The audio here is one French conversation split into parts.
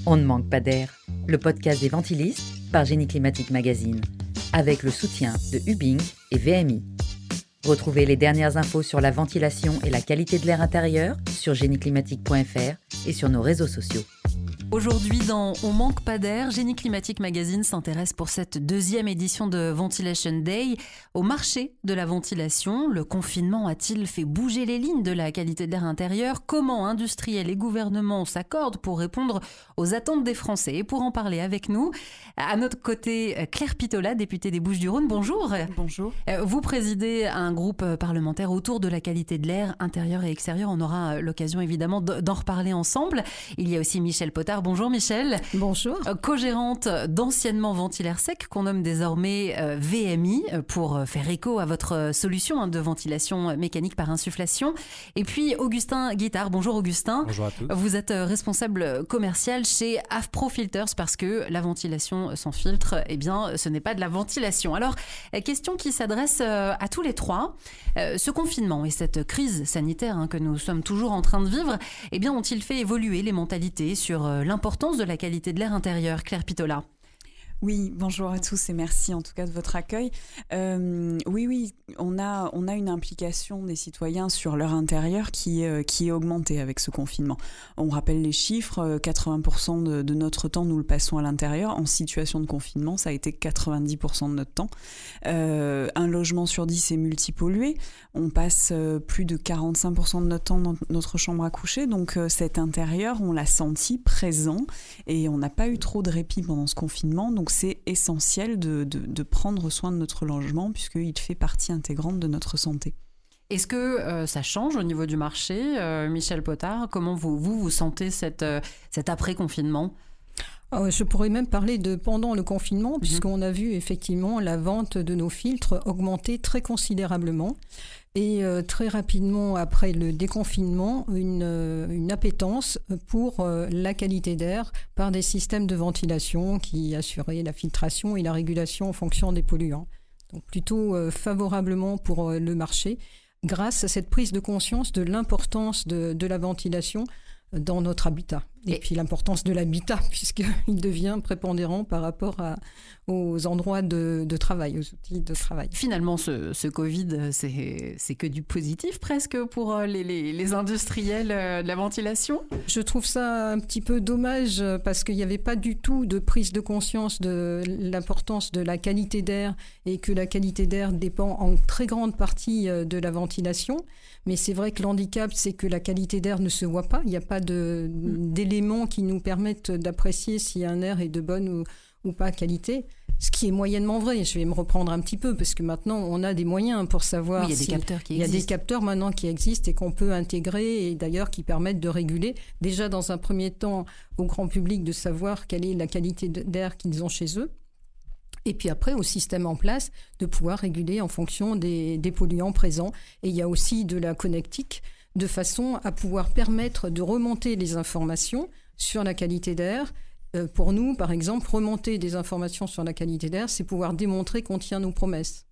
On ne manque pas d'air, le podcast des ventilistes par Génie Climatique Magazine, avec le soutien de Hubing et VMI. Retrouvez les dernières infos sur la ventilation et la qualité de l'air intérieur sur génieclimatique.fr et sur nos réseaux sociaux. Aujourd'hui, dans On manque pas d'air, Génie Climatique Magazine s'intéresse pour cette deuxième édition de Ventilation Day au marché de la ventilation. Le confinement a-t-il fait bouger les lignes de la qualité de l'air intérieur ? Comment industriels et gouvernements s'accordent pour répondre aux attentes des Français ? Et pour en parler avec nous, à notre côté, Claire Pittola, députée des Bouches-du-Rhône. Bonjour. Bonjour. Vous présidez un groupe parlementaire autour de la qualité de l'air intérieur et extérieur. On aura l'occasion évidemment d'en reparler ensemble. Il y a aussi Michel Potard. Bonjour Michel. Bonjour. Co-gérante d'Anciennement Ventilaire Sec, qu'on nomme désormais VMI, pour faire écho à votre solution de ventilation mécanique par insufflation. Et puis Augustin Guittard. Bonjour Augustin. Bonjour à tous. Vous êtes responsable commercial chez AFPRO Filters, parce que la ventilation sans filtre, eh bien, ce n'est pas de la ventilation. Alors, question qui s'adresse à tous les trois. Ce confinement et cette crise sanitaire que nous sommes toujours en train de vivre, eh bien, ont-ils fait évoluer les mentalités sur l'importance de la qualité de l'air intérieur ? Claire Pittola. Oui, bonjour à tous et merci en tout cas de votre accueil. Oui, on a une implication des citoyens sur leur intérieur qui est augmentée avec ce confinement. On rappelle les chiffres, 80% de notre temps, nous le passons à l'intérieur. En situation de confinement, ça a été 90% de notre temps. Un logement sur 10 est multipollué. On passe plus de 45% de notre temps dans notre chambre à coucher. Donc cet intérieur, on l'a senti présent et on n'a pas eu trop de répit pendant ce confinement. Donc c'est essentiel de prendre soin de notre logement puisqu'il fait partie intégrante de notre santé. Est-ce que ça change au niveau du marché ? Michel Potard, comment vous sentez cet après-confinement ? Je pourrais même parler de pendant le confinement, puisqu'on a vu effectivement la vente de nos filtres augmenter très considérablement. Et très rapidement, après le déconfinement, une appétence pour la qualité d'air par des systèmes de ventilation qui assuraient la filtration et la régulation en fonction des polluants. Donc plutôt favorablement pour le marché, grâce à cette prise de conscience de l'importance de la ventilation dans notre habitat. Et puis l'importance de l'habitat, puisqu'il devient prépondérant par rapport aux endroits de travail, aux outils de travail. Finalement, ce Covid, c'est que du positif presque pour les industriels de la ventilation ? Je trouve ça un petit peu dommage parce qu'il n'y avait pas du tout de prise de conscience de l'importance de la qualité d'air et que la qualité d'air dépend en très grande partie de la ventilation. Mais c'est vrai que l'handicap, c'est que la qualité d'air ne se voit pas. Il n'y a pas d'éléments qui nous permettent d'apprécier si un air est de bonne ou pas qualité. Ce qui est moyennement vrai. Je vais me reprendre un petit peu parce que maintenant, on a des moyens pour savoir. Oui, il y a des capteurs qui existent. Il y a des capteurs maintenant qui existent et qu'on peut intégrer et d'ailleurs qui permettent de réguler. Déjà, dans un premier temps, au grand public de savoir quelle est la qualité d'air qu'ils ont chez eux. Et puis après, au système en place, de pouvoir réguler en fonction des polluants présents. Et il y a aussi de la connectique, de façon à pouvoir permettre de remonter les informations sur la qualité d'air. Pour nous, par exemple, remonter des informations sur la qualité d'air, c'est pouvoir démontrer qu'on tient nos promesses.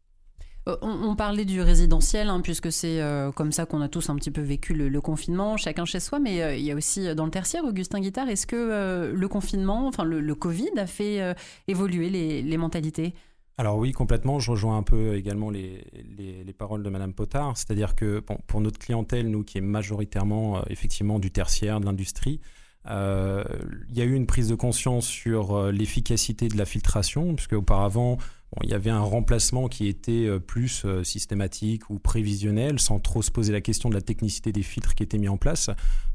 On parlait du résidentiel, puisque c'est comme ça qu'on a tous un petit peu vécu le confinement, chacun chez soi, mais il y a aussi dans le tertiaire, Augustin Guittard, est-ce que le confinement, enfin le Covid a fait évoluer les mentalités ? Alors oui, complètement. Je rejoins un peu également les paroles de Madame Potard. C'est-à-dire que pour notre clientèle, nous qui est majoritairement effectivement du tertiaire, de l'industrie, il y a eu une prise de conscience sur l'efficacité de la filtration, puisque auparavant, il y avait un remplacement qui était plus systématique ou prévisionnel, sans trop se poser la question de la technicité des filtres qui étaient mis en place.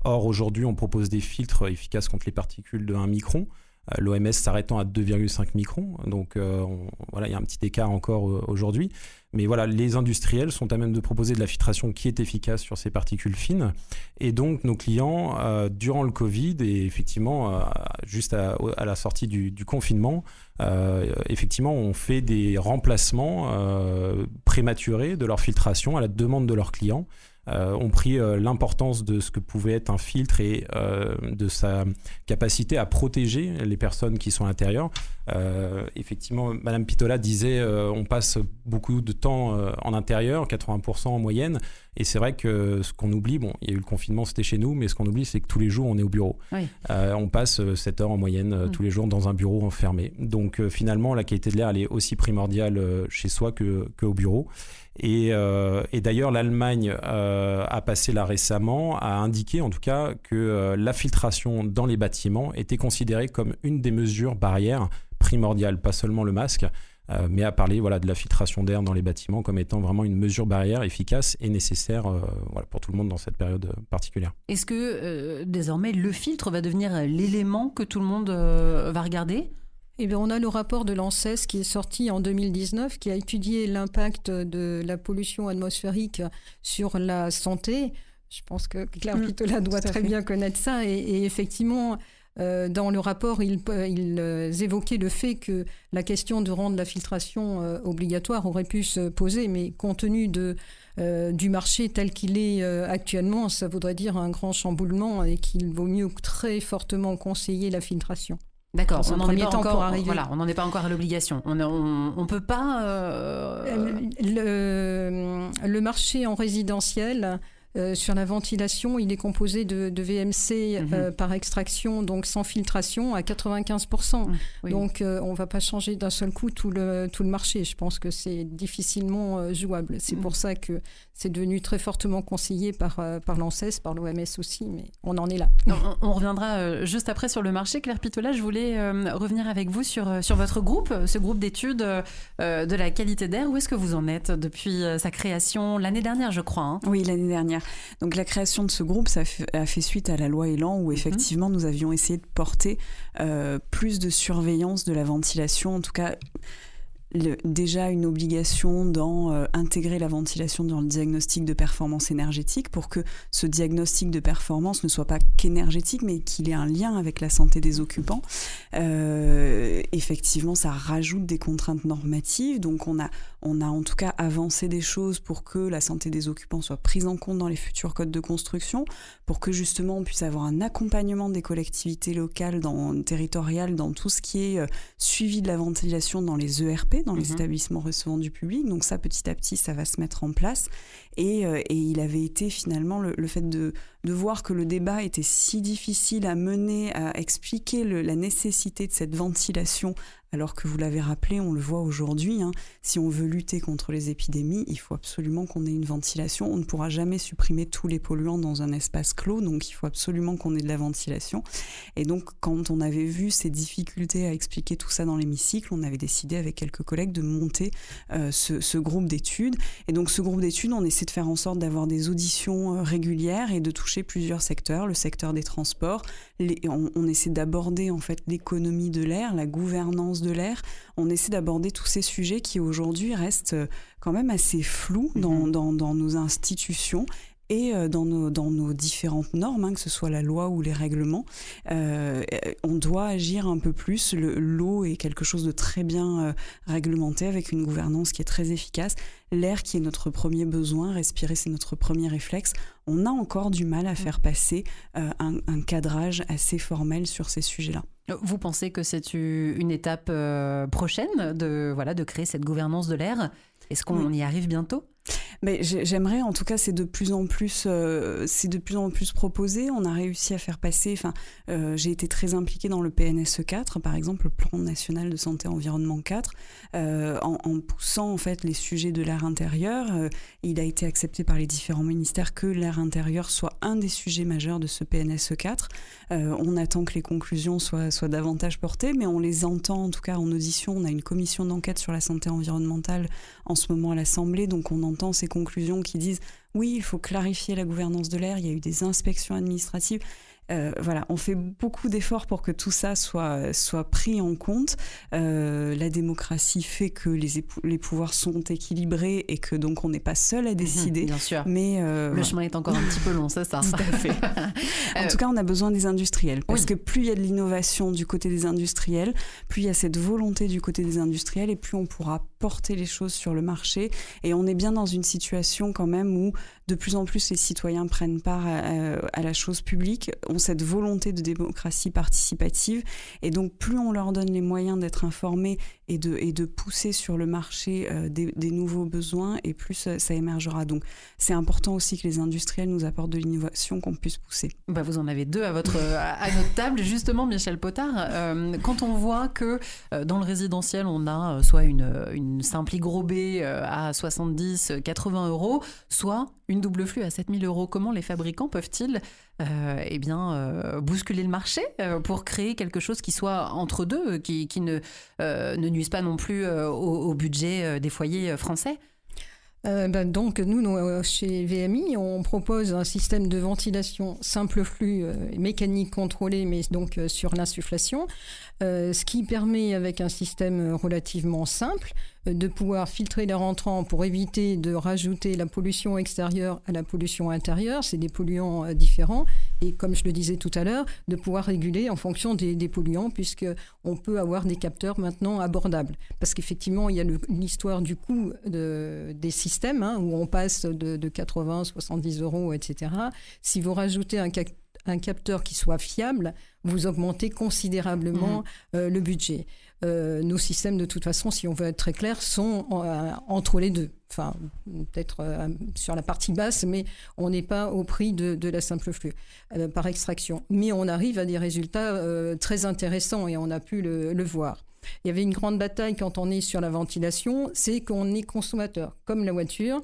Or, aujourd'hui, on propose des filtres efficaces contre les particules de 1 micron. L'OMS s'arrêtant à 2,5 microns, donc il y a un petit écart encore aujourd'hui. Mais voilà, les industriels sont à même de proposer de la filtration qui est efficace sur ces particules fines. Et donc, nos clients, durant le Covid et effectivement, juste à la sortie du confinement, effectivement, ont fait des remplacements prématurés de leur filtration à la demande de leurs clients. Ont pris l'importance de ce que pouvait être un filtre et de sa capacité à protéger les personnes qui sont à l'intérieur. Effectivement, Madame Pitola disait on passe beaucoup de temps en intérieur, 80% en moyenne. Et c'est vrai que ce qu'on oublie, il y a eu le confinement, c'était chez nous, mais ce qu'on oublie, c'est que tous les jours, on est au bureau. Oui. On passe 7 heures en moyenne tous les jours dans un bureau enfermé. Donc finalement, la qualité de l'air, elle est aussi primordiale chez soi qu'au bureau. Et d'ailleurs, l'Allemagne a passé là récemment, a indiqué en tout cas que la filtration dans les bâtiments était considérée comme une des mesures barrières primordiales, pas seulement le masque, mais a parlé de la filtration d'air dans les bâtiments comme étant vraiment une mesure barrière efficace et nécessaire pour tout le monde dans cette période particulière. Est-ce que désormais le filtre va devenir l'élément que tout le monde va regarder ? Eh bien, on a le rapport de l'ANSES qui est sorti en 2019, qui a étudié l'impact de la pollution atmosphérique sur la santé. Je pense que Claire Pitola doit très bien connaître ça. Et effectivement, dans le rapport, ils évoquaient le fait que la question de rendre la filtration obligatoire aurait pu se poser, mais compte tenu du marché tel qu'il est actuellement, ça voudrait dire un grand chamboulement et qu'il vaut mieux très fortement conseiller la filtration. D'accord, on n'en est pas encore à l'obligation. On peut pas... Le marché en résidentiel, sur la ventilation, il est composé de VMC par extraction, donc sans filtration, à 95%. Oui. Donc, on ne va pas changer d'un seul coup tout le marché. Je pense que c'est difficilement jouable. C'est pour ça que c'est devenu très fortement conseillé par l'ANSES, par l'OMS aussi, mais on en est là. On reviendra juste après sur le marché. Claire Pitola, je voulais revenir avec vous sur votre groupe, ce groupe d'études de la qualité d'air. Où est-ce que vous en êtes depuis sa création l'année dernière, je crois Oui, l'année dernière. Donc la création de ce groupe, ça a fait suite à la loi Elan, où effectivement nous avions essayé de porter plus de surveillance de la ventilation, en tout cas... déjà une obligation d'intégrer la ventilation dans le diagnostic de performance énergétique pour que ce diagnostic de performance ne soit pas qu'énergétique mais qu'il ait un lien avec la santé des occupants. Effectivement, ça rajoute des contraintes normatives, donc on a en tout cas avancé des choses pour que la santé des occupants soit prise en compte dans les futurs codes de construction, pour que justement on puisse avoir un accompagnement des collectivités locales, territoriales, dans tout ce qui est suivi de la ventilation dans les ERP, dans les établissements recevant du public. Donc ça, petit à petit, ça va se mettre en place. Et il avait été finalement le fait de voir que le débat était si difficile à mener, à expliquer la nécessité de cette ventilation, alors que vous l'avez rappelé, on le voit aujourd'hui, si on veut lutter contre les épidémies, il faut absolument qu'on ait une ventilation. On ne pourra jamais supprimer tous les polluants dans un espace clos, donc il faut absolument qu'on ait de la ventilation. Et donc, quand on avait vu ces difficultés à expliquer tout ça dans l'hémicycle, on avait décidé avec quelques collègues de monter ce groupe d'études. Et donc, ce groupe d'études, on essaie de faire en sorte d'avoir des auditions régulières et de toucher plusieurs secteurs, le secteur des transports. On essaie d'aborder en fait l'économie de l'air, la gouvernance de l'air. On essaie d'aborder tous ces sujets qui aujourd'hui restent quand même assez flous dans nos institutions et dans nos différentes normes, que ce soit la loi ou les règlements. On doit agir un peu plus. L'eau est quelque chose de très bien réglementé, avec une gouvernance qui est très efficace. L'air qui est notre premier besoin, respirer c'est notre premier réflexe. On a encore du mal à faire passer un cadrage assez formel sur ces sujets-là. Vous pensez que c'est une étape prochaine de créer cette gouvernance de l'air ? Est-ce qu'on y arrive bientôt ? Mais j'aimerais, en tout cas, c'est de plus en plus proposé. On a réussi à faire passer. J'ai été très impliquée dans le PNSE 4, par exemple, le Plan national de santé environnement 4, en poussant en fait les sujets de l'air intérieur. Il a été accepté par les différents ministères que l'air intérieur soit un des sujets majeurs de ce PNSE 4. On attend que les conclusions soient davantage portées, mais on les entend en tout cas en audition. On a une commission d'enquête sur la santé environnementale en ce moment à l'Assemblée, donc on entend ces conclusions qui disent oui, il faut clarifier la gouvernance de l'air, il y a eu des inspections administratives. On fait beaucoup d'efforts pour que tout ça soit pris en compte. La démocratie fait que les pouvoirs sont équilibrés et que donc on n'est pas seul à décider. Bien sûr. Mais le chemin est encore un petit peu long, c'est ça. Tout à fait. En tout cas, on a besoin des industriels parce que plus il y a de l'innovation du côté des industriels, plus il y a cette volonté du côté des industriels et plus on pourra porter les choses sur le marché. Et on est bien dans une situation quand même où de plus en plus les citoyens prennent part à la chose publique, ont cette volonté de démocratie participative, et donc plus on leur donne les moyens d'être informés et de pousser sur le marché des nouveaux besoins, et plus ça émergera. Donc c'est important aussi que les industriels nous apportent de l'innovation qu'on puisse pousser. Vous en avez deux à notre table. Justement, Michel Potard, quand on voit que dans le résidentiel, on a soit une simple hygrobée à 70-80 €, soit une double flux à 7 000 €, comment les fabricants peuvent-ils bousculer le marché pour créer quelque chose qui soit entre deux, qui ne nuise pas non plus au budget des foyers français ? Donc nous, chez VMI, on propose un système de ventilation simple flux mécanique contrôlé, mais donc sur l'insufflation, ce qui permet, avec un système relativement simple, de pouvoir filtrer les rentrants pour éviter de rajouter la pollution extérieure à la pollution intérieure. C'est des polluants différents. Et comme je le disais tout à l'heure, de pouvoir réguler en fonction des polluants, puisqu'on peut avoir des capteurs maintenant abordables. Parce qu'effectivement, il y a l'histoire du coût des systèmes, où on passe de 80, 70 €, etc. Si vous rajoutez un capteur qui soit fiable, vous augmentez considérablement le budget. Nos systèmes, de toute façon, si on veut être très clair, sont entre les deux. Enfin, peut-être sur la partie basse, mais on n'est pas au prix de la simple flux par extraction. Mais on arrive à des résultats très intéressants, et on a pu le voir. Il y avait une grande bataille quand on est sur la ventilation, c'est qu'on est consommateur, comme la voiture.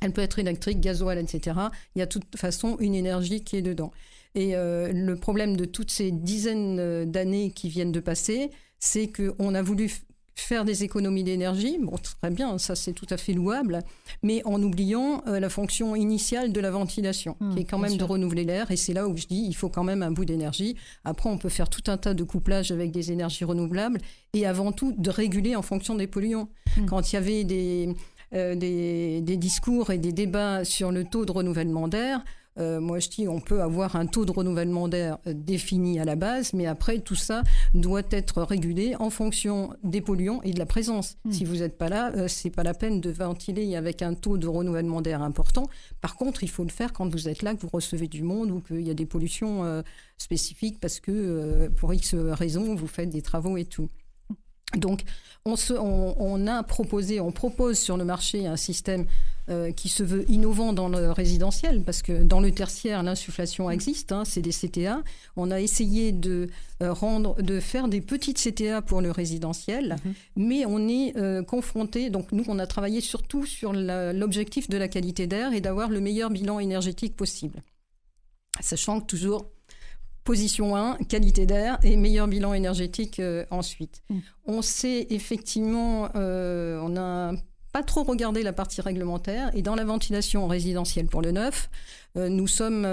Elle peut être électrique, gasoil, etc. Il y a de toute façon une énergie qui est dedans. Et le problème de toutes ces dizaines d'années qui viennent de passer, c'est qu'on a voulu faire des économies d'énergie. Bon, très bien, ça c'est tout à fait louable, mais en oubliant la fonction initiale de la ventilation, qui est quand même de renouveler l'air. Et c'est là où je dis, il faut quand même un bout d'énergie. Après, on peut faire tout un tas de couplages avec des énergies renouvelables, et avant tout, de réguler en fonction des polluants. Quand il y avait des discours et des débats sur le taux de renouvellement d'air, moi je dis on peut avoir un taux de renouvellement d'air défini à la base, mais après tout ça doit être régulé en fonction des polluants et de la présence. Si vous n'êtes pas là, c'est pas la peine de ventiler avec un taux de renouvellement d'air important. Par contre, il faut le faire quand vous êtes là, que vous recevez du monde, ou qu'il y a des pollutions spécifiques parce que pour X raisons vous faites des travaux et tout. Donc on propose sur le marché un système qui se veut innovant dans le résidentiel, parce que dans le tertiaire, l'insufflation existe, c'est des CTA. On a essayé de faire des petites CTA pour le résidentiel, mais on est confronté, donc nous on a travaillé surtout sur l'objectif de la qualité d'air et d'avoir le meilleur bilan énergétique possible. Sachant que toujours, position 1, qualité d'air, et meilleur bilan énergétique ensuite. On sait effectivement, on n'a pas trop regardé la partie réglementaire, et dans la ventilation résidentielle pour le neuf, nous sommes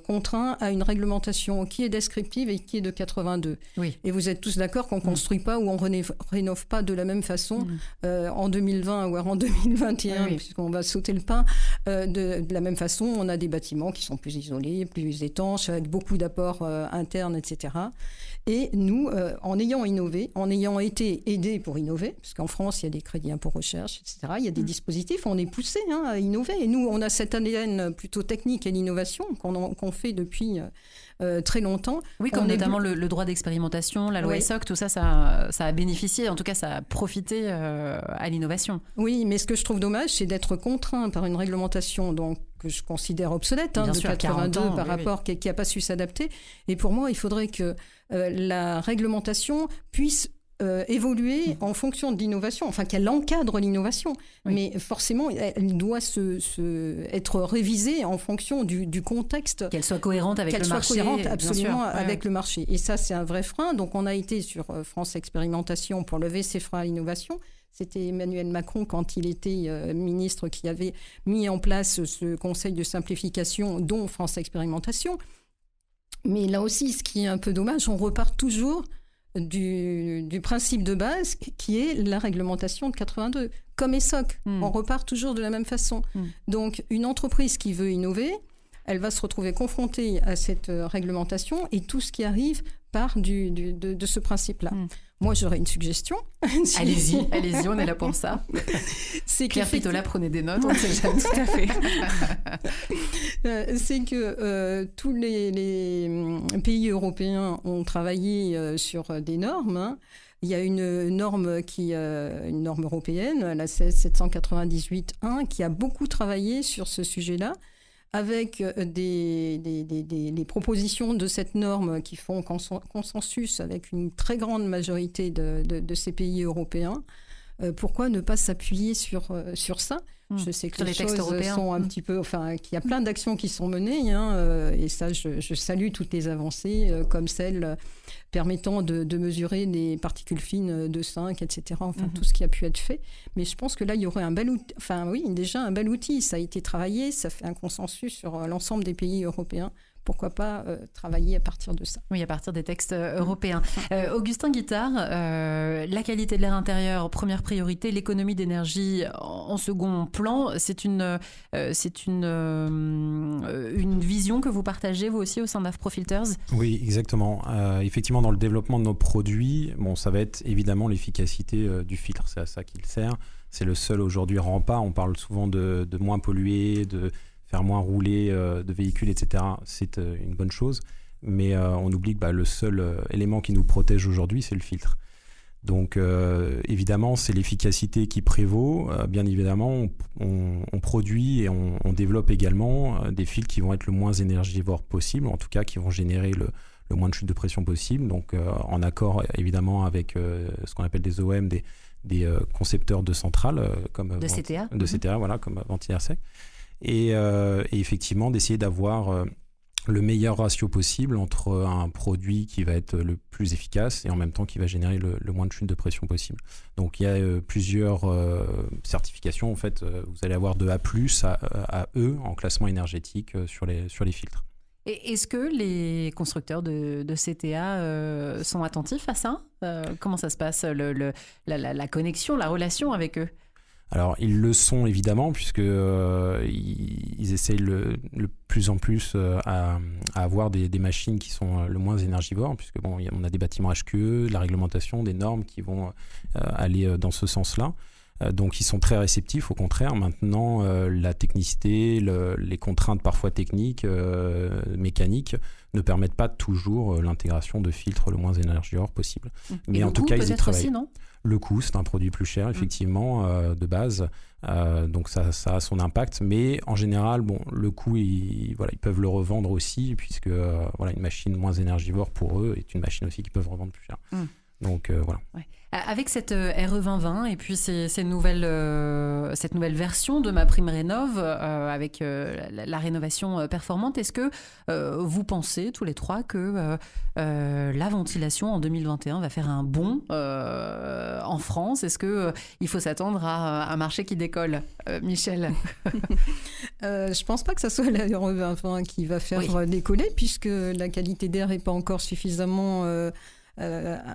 contraints à une réglementation qui est descriptive et qui est de 82. Oui. Et vous êtes tous d'accord qu'on ne construit pas ou on ne rénove pas de la même façon en 2020 ou en 2021, puisqu'on va sauter le pas. De la même façon, on a des bâtiments qui sont plus isolés, plus étanches, avec beaucoup d'apports internes, etc. Et nous, en ayant innové, en ayant été aidés pour innover, parce qu'en France, il y a des crédits impôt recherche, etc., il y a des dispositifs, on est poussés à innover. Et nous, on a cet ADN plutôt technique et l'innovation qu'on fait depuis très longtemps. Oui, comme notamment le droit d'expérimentation, la loi ESSOC, tout ça, ça a bénéficié, en tout cas ça a profité à l'innovation. Oui, mais ce que je trouve dommage, c'est d'être contraint par une réglementation que je considère obsolète, de 82 par rapport, qui n'a pas su s'adapter. Et pour moi, il faudrait que la réglementation puisse évoluer en fonction de l'innovation, enfin qu'elle encadre l'innovation, mais forcément elle doit être révisée en fonction du contexte, qu'elle soit cohérente avec le marché, cohérente absolument avec le marché. Et ça, c'est un vrai frein. Donc on a été sur France Expérimentation pour lever ces freins à l'innovation. C'était Emmanuel Macron, quand il était ministre, qui avait mis en place ce conseil de simplification, dont France Expérimentation. Mais là aussi, ce qui est un peu dommage, on repart toujours du principe de base qui est la réglementation de 82, comme ESSOC. On repart toujours de la même façon. Donc une entreprise qui veut innover, elle va se retrouver confrontée à cette réglementation, et tout ce qui arrive part de ce principe-là. Moi, j'aurais une suggestion. Allez-y, on est là pour ça. Claire Pitola, prenez des notes, on ne sait jamais. Tout à fait. C'est que tous les pays européens ont travaillé sur des normes. Hein. Il y a une norme une norme européenne, la 798-1, qui a beaucoup travaillé sur ce sujet-là, avec des propositions de cette norme qui font consensus avec une très grande majorité de ces pays européens. Pourquoi ne pas s'appuyer sur ça ? Je sais que sur les textes choses européens. sont un petit peu... Enfin, qu'il y a plein d'actions qui sont menées, hein, et ça, je salue toutes les avancées, comme celle permettant de mesurer les particules fines de 5, etc. Enfin, tout ce qui a pu être fait. Mais je pense que là, il y aurait un bel outil. Enfin, oui, déjà un bel outil. Ça a été travaillé, ça fait un consensus sur l'ensemble des pays européens. Pourquoi pas travailler à partir de ça ? Oui, à partir des textes européens. Augustin Guittard, la qualité de l'air intérieur, première priorité, l'économie d'énergie en second plan, c'est une vision que vous partagez, vous aussi, au sein d'AFPROFILTERS ? Oui, exactement. Effectivement, dans le développement de nos produits, ça va être évidemment l'efficacité du filtre. C'est à ça qu'il sert. C'est le seul aujourd'hui rempart. On parle souvent de moins polluer, de faire moins rouler de véhicules, etc. C'est une bonne chose, mais on oublie que le seul élément qui nous protège aujourd'hui, c'est le filtre. Donc évidemment, c'est l'efficacité qui prévaut. Bien évidemment, on produit et on développe également des filtres qui vont être le moins énergivores possible, en tout cas qui vont générer le moins de chute de pression possible, donc en accord évidemment avec ce qu'on appelle des OEM, des concepteurs de centrales, comme CTA. De CTA, voilà, comme ventilateur sec. Et effectivement d'essayer d'avoir le meilleur ratio possible entre un produit qui va être le plus efficace et en même temps qui va générer le moins de chute de pression possible. Donc il y a plusieurs certifications. En fait, vous allez avoir de A+, à E en classement énergétique sur les filtres. Et est-ce que les constructeurs de CTA sont attentifs à ça ? Comment ça se passe, la connexion, la relation avec eux ? Alors, ils le sont évidemment, puisque ils essayent le plus en plus à avoir des machines qui sont le moins énergivores, puisque on a des bâtiments HQE, la réglementation, des normes qui vont aller dans ce sens-là. Donc, ils sont très réceptifs, au contraire. Maintenant, la technicité, les contraintes parfois techniques, mécaniques, ne permettent pas toujours l'intégration de filtres le moins énergivores possible. Mais en tout cas, ils y travaillent. Aussi, non ? Le coût, c'est un produit plus cher, effectivement, de base. Donc, ça a son impact. Mais en général, le coût, ils peuvent le revendre aussi, puisque une machine moins énergivore pour eux est une machine aussi qu'ils peuvent revendre plus cher. Donc, voilà. Ouais. Avec cette RE 2020 et puis cette nouvelle version de MaPrimeRénov' avec la rénovation performante, est-ce que vous pensez tous les trois que la ventilation en 2021 va faire un bond en France ? Est-ce qu'il faut s'attendre à un marché qui décolle ? Michel ? Je ne pense pas que ce soit la RE 2020 qui va faire décoller, puisque la qualité d'air n'est pas encore suffisamment...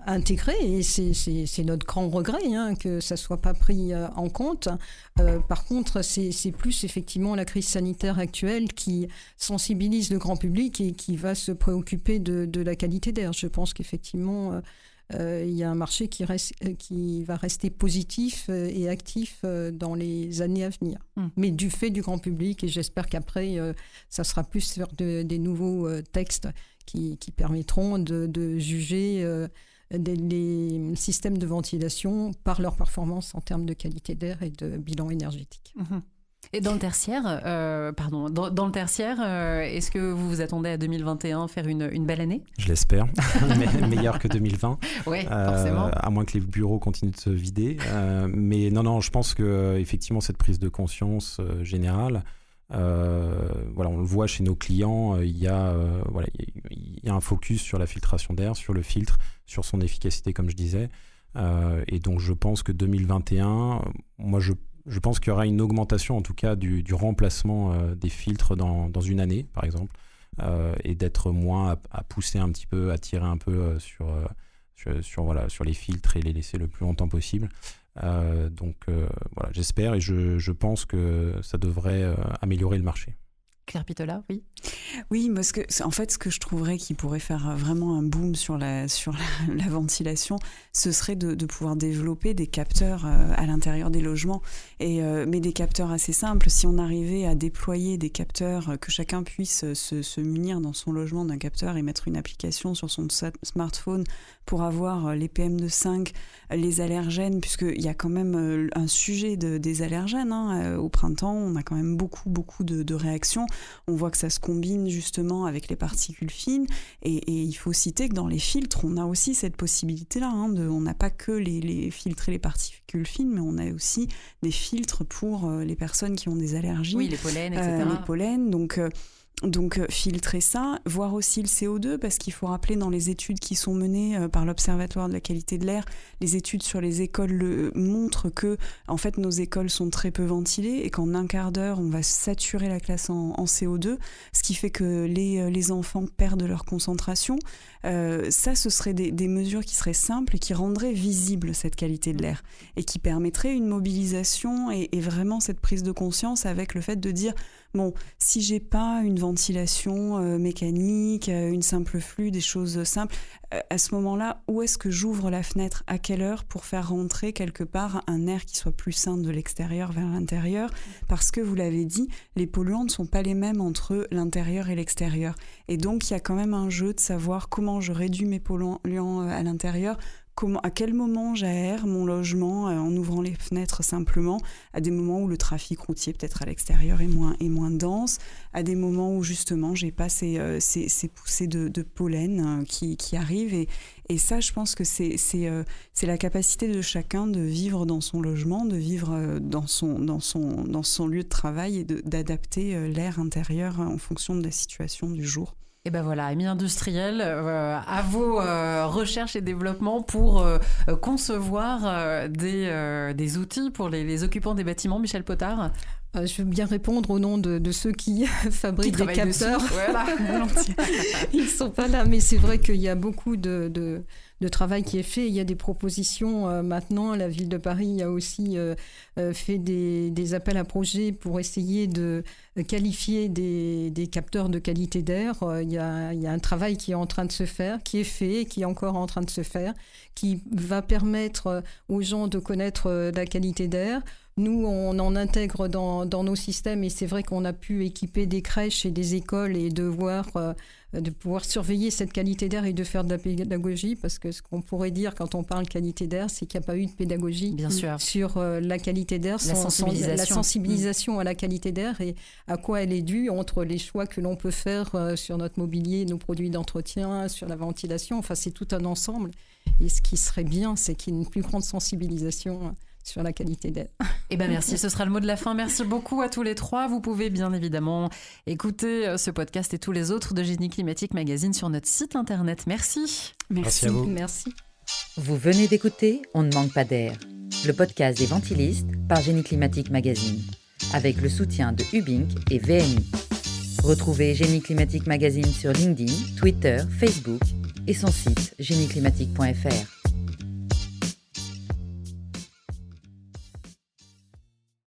intégré, et c'est notre grand regret que ça ne soit pas pris en compte. Par contre, c'est plus effectivement la crise sanitaire actuelle qui sensibilise le grand public et qui va se préoccuper de la qualité d'air. Je pense qu'effectivement, il y a un marché qui va rester positif et actif dans les années à venir. Mais du fait du grand public, et j'espère qu'après, ça sera plus sur des nouveaux textes qui permettront de juger les systèmes de ventilation par leur performance en termes de qualité d'air et de bilan énergétique. Et dans le tertiaire, est-ce que vous vous attendez à 2021 faire une belle année ? Je l'espère, meilleure que 2020. Oui, forcément. À moins que les bureaux continuent de se vider. Mais non, je pense que effectivement cette prise de conscience générale, on le voit chez nos clients, il y a un focus sur la filtration d'air, sur le filtre, sur son efficacité, comme je disais. Et donc je pense que 2021, moi je pense qu'il y aura une augmentation en tout cas du remplacement des filtres dans une année, par exemple, et d'être moins à pousser un petit peu, à tirer un peu sur les filtres et les laisser le plus longtemps possible. Donc j'espère, et je pense que ça devrait améliorer le marché. Claire Pitola, oui. Oui, parce que en fait, ce que je trouverais qui pourrait faire vraiment un boom sur la ventilation, ce serait de pouvoir développer des capteurs à l'intérieur des logements, mais des capteurs assez simples. Si on arrivait à déployer des capteurs, que chacun puisse se munir dans son logement d'un capteur et mettre une application sur son smartphone pour avoir les PM2,5, les allergènes, puisqu'il y a quand même un sujet des allergènes. Au printemps, on a quand même beaucoup de réactions. On voit que ça se combine justement avec les particules fines, et il faut citer que dans les filtres, on a aussi cette possibilité-là. On n'a pas que les filtrer les particules fines, mais on a aussi des filtres pour les personnes qui ont des allergies. Oui, les pollens, etc. Les pollens, donc filtrer ça, voir aussi le CO2, parce qu'il faut rappeler dans les études qui sont menées par l'Observatoire de la qualité de l'air, les études sur les écoles montrent que en fait nos écoles sont très peu ventilées et qu'en un quart d'heure on va saturer la classe en CO2, ce qui fait que les enfants perdent leur concentration. Ça, ce seraient des mesures qui seraient simples et qui rendraient visible cette qualité de l'air et qui permettraient une mobilisation et vraiment cette prise de conscience avec le fait de dire bon, si j'ai pas une ventilation mécanique, une simple flux, des choses simples, à ce moment-là, où est-ce que j'ouvre la fenêtre, à quelle heure, pour faire rentrer quelque part un air qui soit plus sain de l'extérieur vers l'intérieur? Parce que, vous l'avez dit, les polluants ne sont pas les mêmes entre l'intérieur et l'extérieur. Et donc, il y a quand même un jeu de savoir comment je réduis mes polluants à l'intérieur, à quel moment j'aère mon logement en ouvrant les fenêtres simplement, à des moments où le trafic routier peut-être à l'extérieur est moins dense, à des moments où justement j'ai pas ces poussées de pollen qui arrivent, et ça, je pense que c'est la capacité de chacun de vivre dans son logement, de vivre dans son lieu de travail et d'adapter l'air intérieur en fonction de la situation du jour. Et ben voilà, amis industriels, à vos recherches et développements pour concevoir des outils pour les occupants des bâtiments. Michel Potard. Je veux bien répondre au nom de ceux qui fabriquent des capteurs. Voilà. Ils ne sont pas là, mais c'est vrai qu'il y a beaucoup de travail qui est fait. Il y a des propositions maintenant. La ville de Paris a aussi fait des appels à projets pour essayer de qualifier des capteurs de qualité d'air. Il y a un travail qui est en train de se faire, qui est fait, qui est encore en train de se faire, qui va permettre aux gens de connaître la qualité d'air. Nous, on en intègre dans nos systèmes, et c'est vrai qu'on a pu équiper des crèches et des écoles et de pouvoir surveiller cette qualité d'air et de faire de la pédagogie, parce que ce qu'on pourrait dire quand on parle qualité d'air, c'est qu'il n'y a pas eu de pédagogie bien sûr sur la qualité d'air, la sensibilisation à la qualité d'air et à quoi elle est due entre les choix que l'on peut faire sur notre mobilier, nos produits d'entretien, sur la ventilation. Enfin, c'est tout un ensemble. Et ce qui serait bien, c'est qu'il y ait une plus grande sensibilisation sur la qualité d'air. Eh ben merci, ce sera le mot de la fin. Merci beaucoup à tous les trois. Vous pouvez bien évidemment écouter ce podcast et tous les autres de Génie Climatique Magazine sur notre site internet. Merci. Merci à vous. Merci. Vous venez d'écouter On ne manque pas d'air, le podcast des ventilistes par Génie Climatique Magazine, avec le soutien de Ubink et VMI. Retrouvez Génie Climatique Magazine sur LinkedIn, Twitter, Facebook et son site génieclimatique.fr.